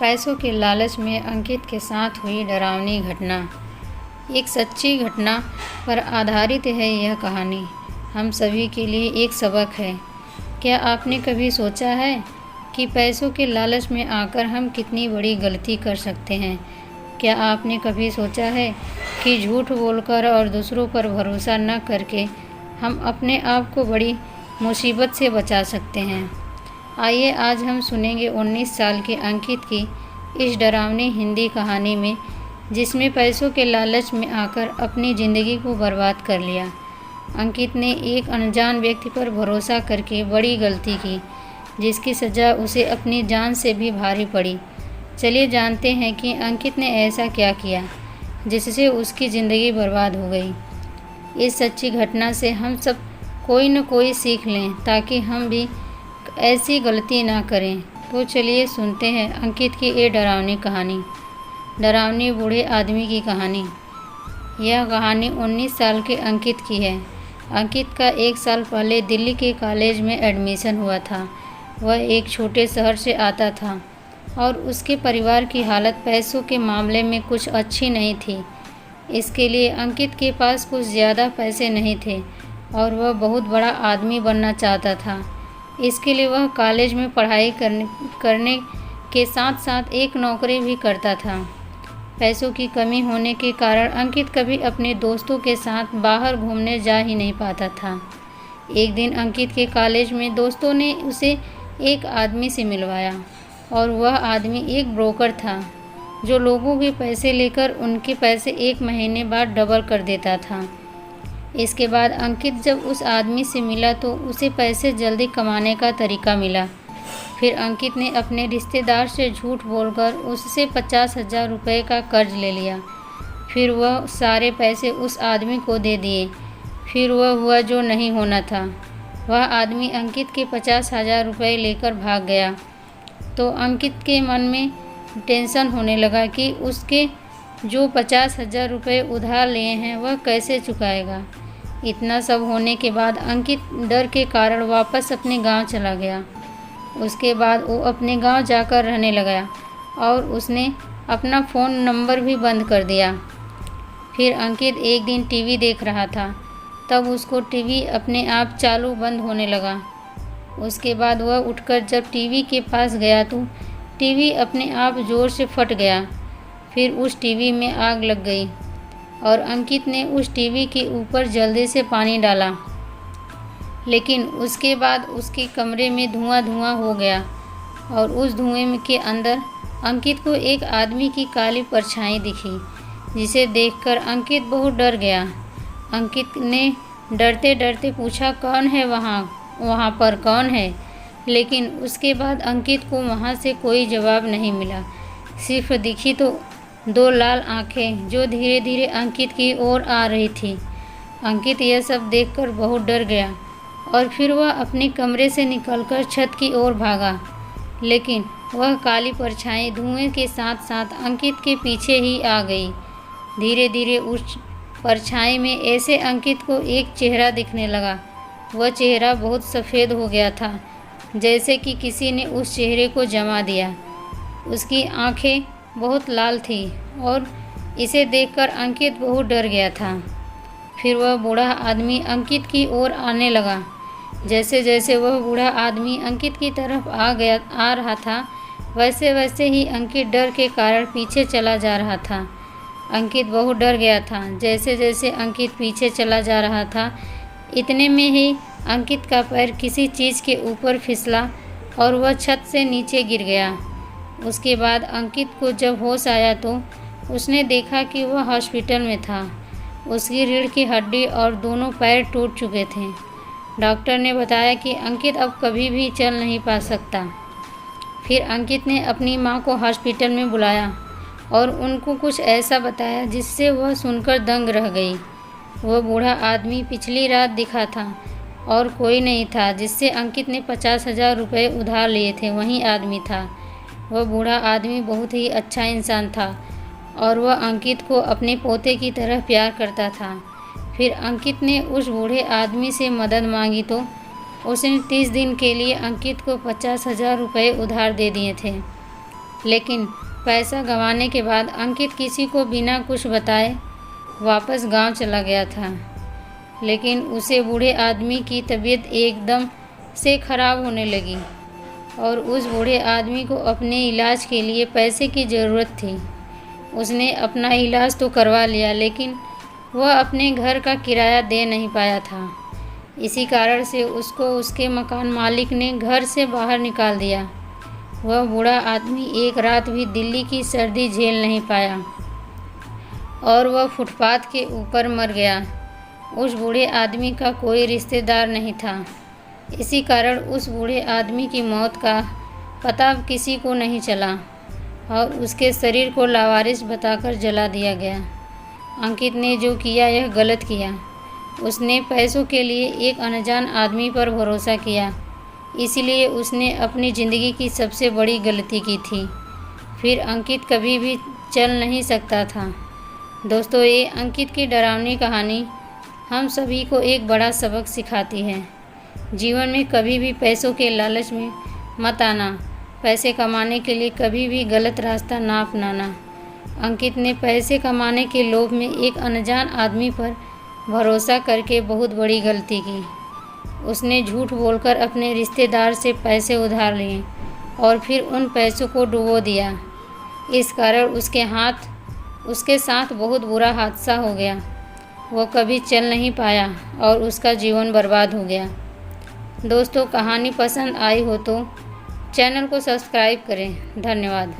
पैसों के लालच में अंकित के साथ हुई डरावनी घटना। एक सच्ची घटना पर आधारित है यह कहानी। हम सभी के लिए एक सबक है। क्या आपने कभी सोचा है कि पैसों के लालच में आकर हम कितनी बड़ी गलती कर सकते हैं? क्या आपने कभी सोचा है कि झूठ बोलकर और दूसरों पर भरोसा न करके हम अपने आप को बड़ी मुसीबत से बचा सकते हैं? आइए आज हम सुनेंगे 19 साल के अंकित की इस डरावनी हिंदी कहानी में, जिसमें पैसों के लालच में आकर अपनी ज़िंदगी को बर्बाद कर लिया। अंकित ने एक अनजान व्यक्ति पर भरोसा करके बड़ी गलती की, जिसकी सज़ा उसे अपनी जान से भी भारी पड़ी। चलिए जानते हैं कि अंकित ने ऐसा क्या किया जिससे उसकी ज़िंदगी बर्बाद हो गई। इस सच्ची घटना से हम सब कोई न कोई सीख लें, ताकि हम भी ऐसी गलती ना करें। तो चलिए सुनते हैं अंकित की ये डरावनी कहानी। डरावनी बूढ़े आदमी की कहानी। यह कहानी 19 साल के अंकित की है। अंकित का 1 साल पहले दिल्ली के कॉलेज में एडमिशन हुआ था। वह एक छोटे शहर से आता था और उसके परिवार की हालत पैसों के मामले में कुछ अच्छी नहीं थी। इसके लिए अंकित के पास कुछ ज़्यादा पैसे नहीं थे और वह बहुत बड़ा आदमी बनना चाहता था। इसके लिए वह कॉलेज में पढ़ाई करने के साथ साथ एक नौकरी भी करता था। पैसों की कमी होने के कारण अंकित कभी अपने दोस्तों के साथ बाहर घूमने जा ही नहीं पाता था। एक दिन अंकित के कॉलेज में दोस्तों ने उसे एक आदमी से मिलवाया और वह आदमी एक ब्रोकर था, जो लोगों के पैसे लेकर उनके पैसे 1 महीने बाद डबल कर देता था। इसके बाद अंकित जब उस आदमी से मिला तो उसे पैसे जल्दी कमाने का तरीका मिला। फिर अंकित ने अपने रिश्तेदार से झूठ बोलकर उससे 50,000 रुपये का कर्ज ले लिया। फिर वह सारे पैसे उस आदमी को दे दिए। फिर वह हुआ जो नहीं होना था। वह आदमी अंकित के 50,000 रुपये लेकर भाग गया। तो अंकित के मन में टेंशन होने लगा कि उसके जो 50,000 रुपये उधार लिए हैं वह कैसे चुकाएगा। इतना सब होने के बाद अंकित डर के कारण वापस अपने गांव चला गया। उसके बाद वो अपने गांव जाकर रहने लगा और उसने अपना फ़ोन नंबर भी बंद कर दिया। फिर अंकित एक दिन टीवी देख रहा था, तब उसको टीवी अपने आप चालू बंद होने लगा। उसके बाद वह उठकर जब टीवी के पास गया तो टीवी अपने आप ज़ोर से फट गया। फिर उस टीवी में आग लग गई और अंकित ने उस टीवी के ऊपर जल्दी से पानी डाला, लेकिन उसके बाद उसके कमरे में धुआं हो गया और उस धुएं के अंदर अंकित को एक आदमी की काली परछाई दिखी, जिसे देखकर अंकित बहुत डर गया। अंकित ने डरते डरते पूछा, कौन है वहाँ पर कौन है? लेकिन उसके बाद अंकित को वहाँ से कोई जवाब नहीं मिला। सिर्फ दिखी तो 2 लाल आँखें जो धीरे धीरे अंकित की ओर आ रही थी। अंकित यह सब देखकर बहुत डर गया और फिर वह अपने कमरे से निकलकर छत की ओर भागा, लेकिन वह काली परछाई धुएं के साथ साथ अंकित के पीछे ही आ गई। धीरे धीरे उस परछाई में ऐसे अंकित को एक चेहरा दिखने लगा। वह चेहरा बहुत सफ़ेद हो गया था, जैसे कि किसी ने उस चेहरे को जमा दिया। उसकी आँखें बहुत लाल थी और इसे देखकर अंकित बहुत डर गया था। फिर वह बूढ़ा आदमी अंकित की ओर आने लगा। जैसे जैसे वह बूढ़ा आदमी अंकित की तरफ आ रहा था, वैसे वैसे ही अंकित डर के कारण पीछे चला जा रहा था। अंकित बहुत डर गया था। जैसे जैसे अंकित पीछे चला जा रहा था, इतने में ही अंकित का पैर किसी चीज़ के ऊपर फिसला और वह छत से नीचे गिर गया। उसके बाद अंकित को जब होश आया तो उसने देखा कि वह हॉस्पिटल में था। उसकी रीढ़ की हड्डी और दोनों पैर टूट चुके थे। डॉक्टर ने बताया कि अंकित अब कभी भी चल नहीं पा सकता। फिर अंकित ने अपनी माँ को हॉस्पिटल में बुलाया और उनको कुछ ऐसा बताया जिससे वह सुनकर दंग रह गई। वह बूढ़ा आदमी पिछली रात दिखा था और कोई नहीं था जिससे अंकित ने 50,000 रुपये उधार लिए थे, वही आदमी था। वह बूढ़ा आदमी बहुत ही अच्छा इंसान था और वह अंकित को अपने पोते की तरह प्यार करता था। फिर अंकित ने उस बूढ़े आदमी से मदद मांगी तो उसने 30 दिन के लिए अंकित को 50,000 रुपये उधार दे दिए थे। लेकिन पैसा गंवाने के बाद अंकित किसी को बिना कुछ बताए वापस गांव चला गया था। लेकिन उसे बूढ़े आदमी की तबीयत एकदम से ख़राब होने लगी और उस बूढ़े आदमी को अपने इलाज के लिए पैसे की ज़रूरत थी। उसने अपना इलाज तो करवा लिया, लेकिन वह अपने घर का किराया दे नहीं पाया था। इसी कारण से उसको उसके मकान मालिक ने घर से बाहर निकाल दिया। वह बूढ़ा आदमी एक रात भी दिल्ली की सर्दी झेल नहीं पाया और वह फुटपाथ के ऊपर मर गया। उस बूढ़े आदमी का कोई रिश्तेदार नहीं था। इसी कारण उस बूढ़े आदमी की मौत का पता किसी को नहीं चला और उसके शरीर को लावारिस बताकर जला दिया गया। अंकित ने जो किया यह गलत किया। उसने पैसों के लिए एक अनजान आदमी पर भरोसा किया, इसलिए उसने अपनी ज़िंदगी की सबसे बड़ी गलती की थी। फिर अंकित कभी भी चल नहीं सकता था। दोस्तों, ये अंकित की डरावनी कहानी हम सभी को एक बड़ा सबक सिखाती है। जीवन में कभी भी पैसों के लालच में मत आना। पैसे कमाने के लिए कभी भी गलत रास्ता ना अपनाना। अंकित ने पैसे कमाने के लोभ में एक अनजान आदमी पर भरोसा करके बहुत बड़ी गलती की। उसने झूठ बोलकर अपने रिश्तेदार से पैसे उधार लिए और फिर उन पैसों को डुबो दिया। इस कारण उसके साथ बहुत बुरा हादसा हो गया। वो कभी चल नहीं पाया और उसका जीवन बर्बाद हो गया। दोस्तों, कहानी पसंद आई हो तो चैनल को सब्सक्राइब करें। धन्यवाद।